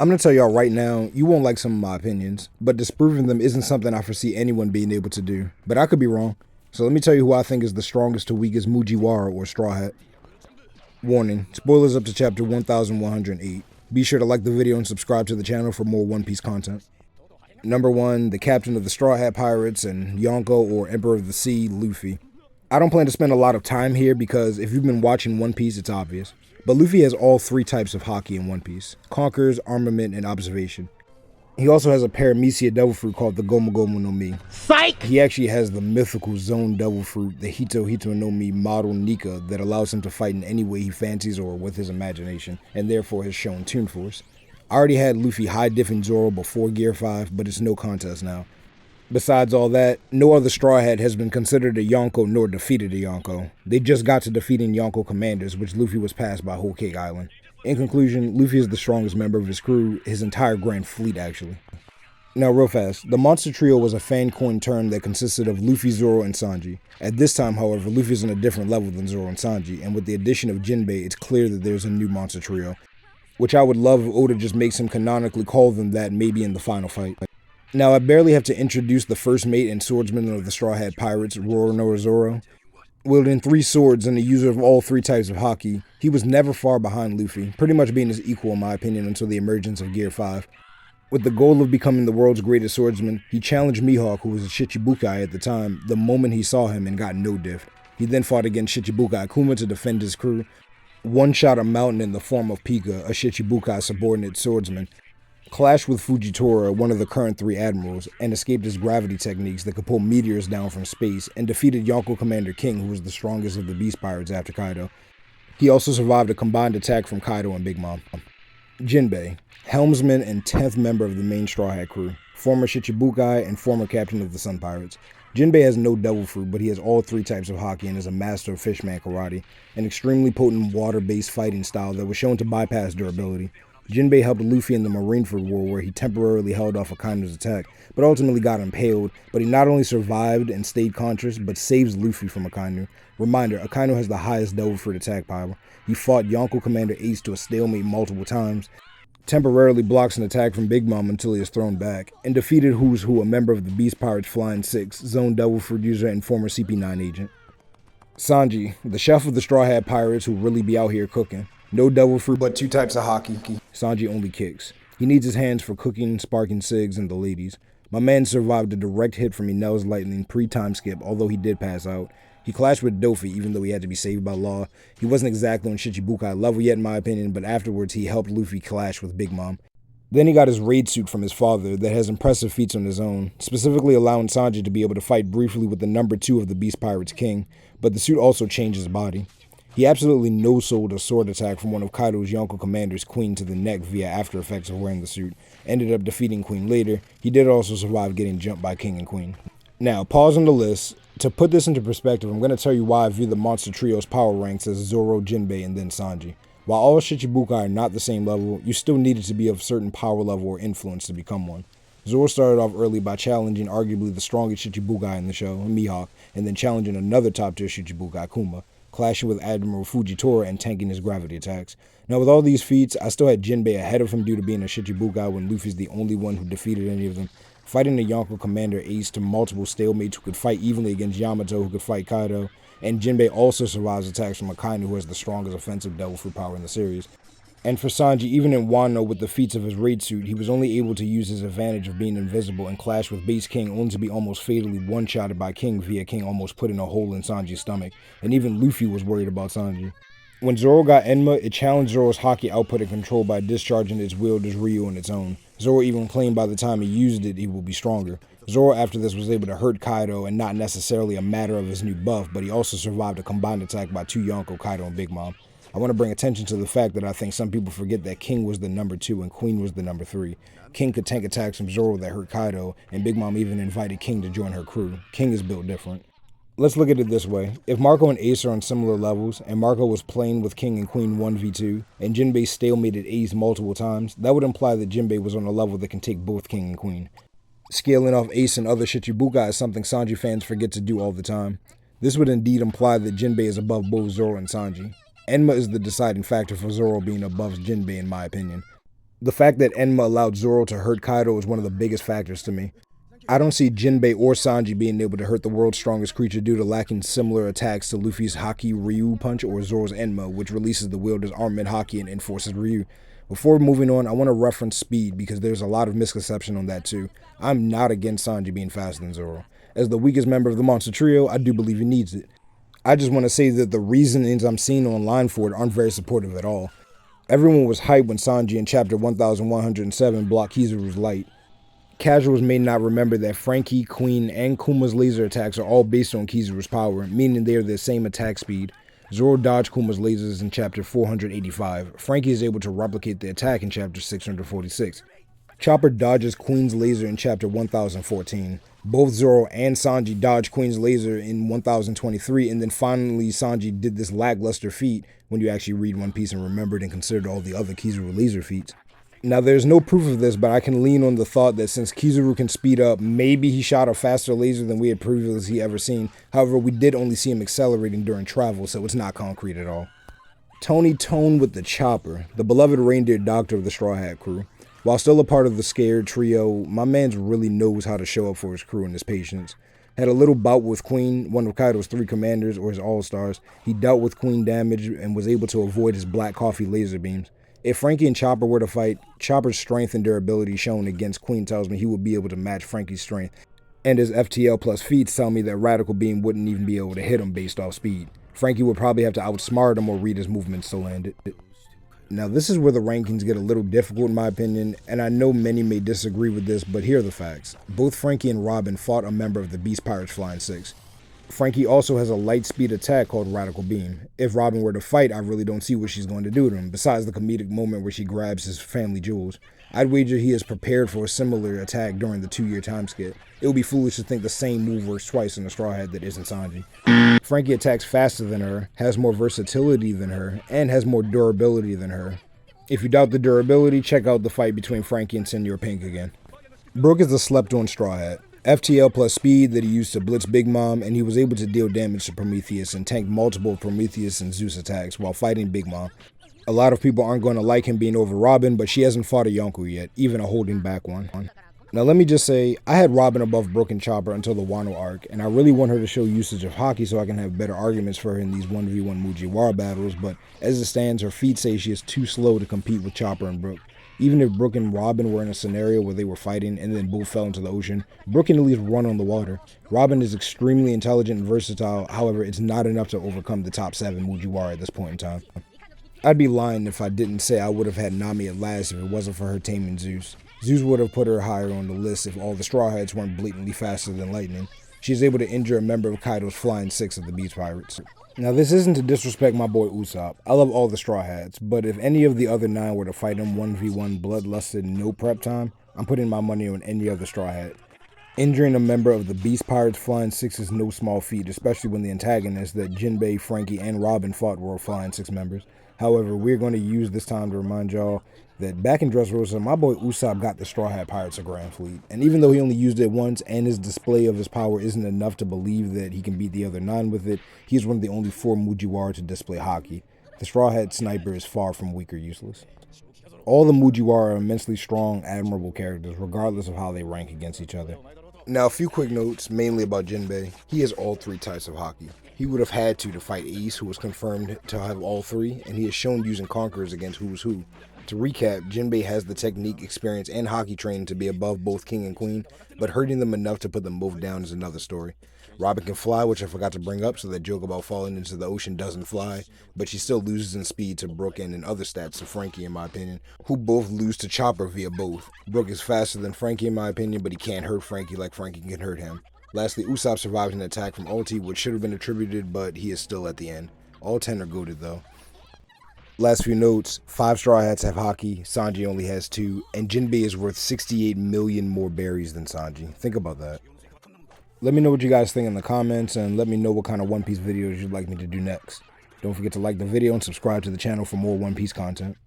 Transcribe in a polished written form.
I'm gonna tell y'all right now, you won't like some of my opinions, but disproving them isn't something I foresee anyone being able to do. But I could be wrong. So let me tell you who I think is the strongest to weakest Mujiwara or Strawhat. Warning, spoilers up to chapter 1108. Be sure to like the video and subscribe to the channel for more One Piece content. Number 1, the captain of the Straw Hat Pirates and Yonko or Emperor of the Sea, Luffy. I don't plan to spend a lot of time here because if you've been watching One Piece, it's obvious. But Luffy has all three types of haki in One Piece: Conquers, Armament, and Observation. He also has a paramecia devil fruit called the Gomu Gomu no Mi. Psych! He actually has the mythical zone devil fruit, the Hito Hito no Mi model Nika, that allows him to fight in any way he fancies or with his imagination, and therefore has shown Toon Force. I already had Luffy high diffing Zoro before Gear 5, but it's no contest now. Besides all that, no other Straw Hat has been considered a Yonko nor defeated a Yonko. They just got to defeating Yonko commanders, which Luffy was passed by Whole Cake Island. In conclusion, Luffy is the strongest member of his crew, his entire Grand Fleet actually. Now real fast, the Monster Trio was a fan-coined term that consisted of Luffy, Zoro, and Sanji. At this time, however, Luffy is on a different level than Zoro and Sanji, and with the addition of Jinbei, it's clear that there's a new Monster Trio, which I would love if Oda just makes him canonically call them that maybe in the final fight. Now, I barely have to introduce the first mate and swordsman of the Straw Hat Pirates, Roronoa Zoro. Wielding 3 swords and the user of all 3 types of haki, he was never far behind Luffy, pretty much being his equal in my opinion until the emergence of Gear 5. With the goal of becoming the world's greatest swordsman, he challenged Mihawk, who was a Shichibukai at the time, the moment he saw him and got no diff. He then fought against Shichibukai Kuma to defend his crew, one-shot a mountain in the form of Pika, a Shichibukai subordinate swordsman, clashed with Fujitora, one of the current 3 admirals, and escaped his gravity techniques that could pull meteors down from space, and defeated Yonko Commander King, who was the strongest of the Beast Pirates after Kaido. He also survived a combined attack from Kaido and Big Mom. Jinbei, helmsman and 10th member of the main Straw Hat crew, former Shichibukai and former captain of the Sun Pirates. Jinbei has no devil fruit, but he has all 3 types of haki and is a master of fishman karate, an extremely potent water-based fighting style that was shown to bypass durability. Jinbei helped Luffy in the Marineford War where he temporarily held off Akaino's attack, but ultimately got impaled, but he not only survived and stayed conscious, but saves Luffy from Akainu. Reminder, Akainu has the highest devil fruit attack power. He fought Yonko Commander Ace to a stalemate multiple times, temporarily blocks an attack from Big Mom until he is thrown back, and defeated Who's Who, a member of the Beast Pirates Flying 6, Zone Devil Fruit user and former CP9 agent. Sanji, the chef of the Straw Hat Pirates who really be out here cooking. No devil fruit, but 2 types of haki. Sanji only kicks. He needs his hands for cooking, sparking cigs, and the ladies. My man survived a direct hit from Enel's lightning pre-time skip, although he did pass out. He clashed with Dofi, even though he had to be saved by law. He wasn't exactly on Shichibukai level yet in my opinion, but afterwards he helped Luffy clash with Big Mom. Then he got his raid suit from his father that has impressive feats on his own, specifically allowing Sanji to be able to fight briefly with the number 2 of the Beast Pirates King, but the suit also changed his body. He absolutely no-sold a sword attack from one of Kaido's Yonko commanders, Queen, to the neck via after effects of wearing the suit. Ended up defeating Queen later. He did also survive getting jumped by King and Queen. Now, pause on the list. To put this into perspective, I'm going to tell you why I view the Monster Trio's power ranks as Zoro, Jinbei, and then Sanji. While all Shichibukai are not the same level, you still needed to be of a certain power level or influence to become one. Zoro started off early by challenging arguably the strongest Shichibukai in the show, Mihawk, and then challenging another top-tier Shichibukai, Kuma, clashing with Admiral Fujitora and tanking his gravity attacks. Now with all these feats, I still had Jinbei ahead of him due to being a Shichibukai when Luffy's the only one who defeated any of them, fighting the Yonko Commander Ace to multiple stalemates who could fight evenly against Yamato who could fight Kaido, and Jinbei also survives attacks from Akainu who has the strongest offensive devil fruit power in the series. And for Sanji, even in Wano with the feats of his raid suit, he was only able to use his advantage of being invisible and clash with Base King only to be almost fatally one-shotted by King via King almost putting a hole in Sanji's stomach, and even Luffy was worried about Sanji. When Zoro got Enma, it challenged Zoro's haki output and control by discharging its wielder's Ryu on its own. Zoro even claimed by the time he used it, he would be stronger. Zoro after this was able to hurt Kaido, and not necessarily a matter of his new buff, but he also survived a combined attack by 2 Yonko, Kaido, and Big Mom. I want to bring attention to the fact that I think some people forget that King was the number 2 and Queen was the number 3. King could tank attacks from Zoro that hurt Kaido, and Big Mom even invited King to join her crew. King is built different. Let's look at it this way. If Marco and Ace are on similar levels, and Marco was playing with King and Queen 1v2, and Jinbei stalemated Ace multiple times, that would imply that Jinbei was on a level that can take both King and Queen. Scaling off Ace and other Shichibukai is something Sanji fans forget to do all the time. This would indeed imply that Jinbei is above both Zoro and Sanji. Enma is the deciding factor for Zoro being above Jinbei in my opinion. The fact that Enma allowed Zoro to hurt Kaido is one of the biggest factors to me. I don't see Jinbei or Sanji being able to hurt the world's strongest creature due to lacking similar attacks to Luffy's Haki Ryu punch or Zoro's Enma, which releases the wielder's armament Haki and enforces Ryu. Before moving on, I want to reference speed because there's a lot of misconception on that too. I'm not against Sanji being faster than Zoro. As the weakest member of the Monster Trio, I do believe he needs it. I just want to say that the reasonings I'm seeing online for it aren't very supportive at all. Everyone was hyped when Sanji in chapter 1107 blocked Kizaru's light. Casuals may not remember that Frankie, Queen, and Kuma's laser attacks are all based on Kizaru's power, meaning they are the same attack speed. Zoro dodged Kuma's lasers in chapter 485. Frankie is able to replicate the attack in chapter 646. Chopper dodges Queen's laser in chapter 1014. Both Zoro and Sanji dodged Queen's laser in 1023, and then finally Sanji did this lackluster feat when you actually read One Piece and remembered and considered all the other Kizaru laser feats. Now, there's no proof of this, but I can lean on the thought that since Kizaru can speed up, maybe he shot a faster laser than we had previously ever seen. However, we did only see him accelerating during travel, so it's not concrete at all. Tony Tone with the Chopper, the beloved reindeer doctor of the Strawhat Crew. While still a part of the Scared trio, my man really knows how to show up for his crew and his patience. Had a little bout with Queen, one of Kaido's 3 commanders or his all-stars. He dealt with Queen damage and was able to avoid his black coffee laser beams. If Frankie and Chopper were to fight, Chopper's strength and durability shown against Queen tells me he would be able to match Frankie's strength. And his FTL plus feats tell me that Radical Beam wouldn't even be able to hit him based off speed. Frankie would probably have to outsmart him or read his movements to land it. Now this is where the rankings get a little difficult in my opinion, and I know many may disagree with this, but here are the facts. Both Frankie and Robin fought a member of the Beast Pirates Flying Six. Frankie also has a light speed attack called Radical Beam. If Robin were to fight, I really don't see what she's going to do to him, besides the comedic moment where she grabs his family jewels. I'd wager he is prepared for a similar attack during the 2-year time skip. It would be foolish to think the same move works twice in a Straw Hat that isn't Sanji. Frankie attacks faster than her, has more versatility than her, and has more durability than her. If you doubt the durability, check out the fight between Frankie and Senor Pink again. Brook is the slept-on Straw Hat. FTL plus speed that he used to blitz Big Mom, and he was able to deal damage to Prometheus and tank multiple Prometheus and Zeus attacks while fighting Big Mom. A lot of people aren't going to like him being over Robin, but she hasn't fought a Yonko yet, even a holding back one. Now let me just say, I had Robin above Brook and Chopper until the Wano arc, and I really want her to show usage of Haki so I can have better arguments for her in these 1v1 Mujiwara battles, but as it stands, her feet say she is too slow to compete with Chopper and Brook. Even if Brook and Robin were in a scenario where they were fighting and then both fell into the ocean, Brook can at least run on the water. Robin is extremely intelligent and versatile, however, it's not enough to overcome the top 7 Mujiwara at this point in time. I'd be lying if I didn't say I would have had Nami at last if it wasn't for her taming Zeus. Zeus would have put her higher on the list if all the Straw Hats weren't blatantly faster than lightning. She's able to injure a member of Kaido's Flying Six of the Beast Pirates. Now this isn't to disrespect my boy Usopp. I love all the Straw Hats, but if any of the other 9 were to fight him 1v1 bloodlusted no prep time, I'm putting my money on any other Straw Hat. Injuring a member of the Beast Pirates Flying Six is no small feat, especially when the antagonists that Jinbei, Frankie, and Robin fought were Flying Six members. However, we're going to use this time to remind y'all that back in Dressrosa, my boy Usopp got the Straw Hat Pirates a Grand Fleet. And even though he only used it once and his display of his power isn't enough to believe that he can beat the other 9 with it, he's one of the only 4 Mujiwara to display Haki. The Straw Hat Sniper is far from weak or useless. All the Mujiwara are immensely strong, admirable characters, regardless of how they rank against each other. Now, a few quick notes, mainly about Jinbei. He has all 3 types of Haki. He would have had to fight Ace, who was confirmed to have all 3, and he is shown using Conquerors against Who's Who. To recap, Jinbei has the technique, experience, and Haki training to be above both King and Queen, but hurting them enough to put them both down is another story. Robin can fly, which I forgot to bring up, so that joke about falling into the ocean doesn't fly, but she still loses in speed to Brook and in other stats to Frankie, in my opinion, who both lose to Chopper via both. Brook is faster than Frankie, in my opinion, but he can't hurt Frankie like Frankie can hurt him. Lastly, Usopp survived an attack from ulti, which should have been attributed, but he is still at the end. All 10 are goated though. Last few notes, 5 Straw Hats have Haki, Sanji only has 2, and Jinbei is worth 68 million more berries than Sanji. Think about that. Let me know what you guys think in the comments, and let me know what kind of One Piece videos you'd like me to do next. Don't forget to like the video and subscribe to the channel for more One Piece content.